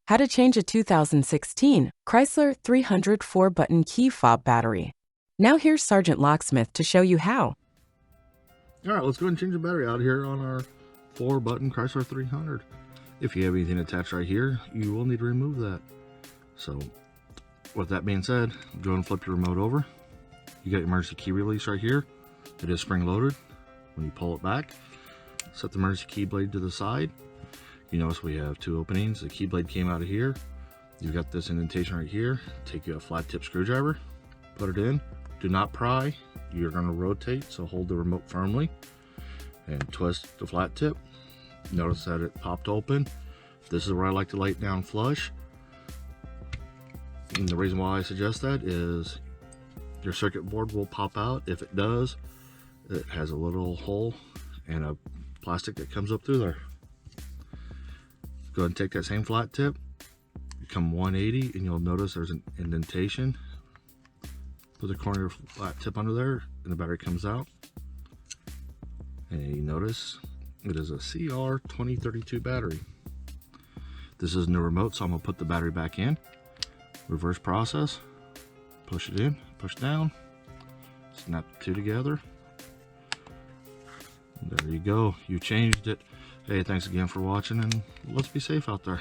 How to change a 2016 Chrysler 300 4-button key fob battery. Now here's Sergeant Locksmith to show you how. Alright, let's go and change the battery out here on our 4-button Chrysler 300. If you have anything attached right here, you will need to remove that. So, with that being said, go and flip your remote over. You got your emergency key release right here. It is spring loaded. When you pull it back, set the emergency key blade to the side. You notice we have two openings. The key blade came out of here. You've got this indentation right here. Take you a flat tip screwdriver, put it in. Do not pry. You're going to rotate, so hold the remote firmly and twist the flat tip. Notice that it popped open. This is where I like to lay it down flush. And the reason why I suggest that is your circuit board will pop out. If it does, it has a little hole and a plastic that comes up through there. Go ahead and take that same flat tip, come 180, and you'll notice there's an indentation. Put the corner of your flat tip under there, and the battery comes out. And you notice it is a CR2032 battery. This is a new remote, so I'm going to put the battery back in. Reverse process. Push it in, push down. Snap the two together. And there you go. You changed it. Hey, thanks again for watching, and let's be safe out there.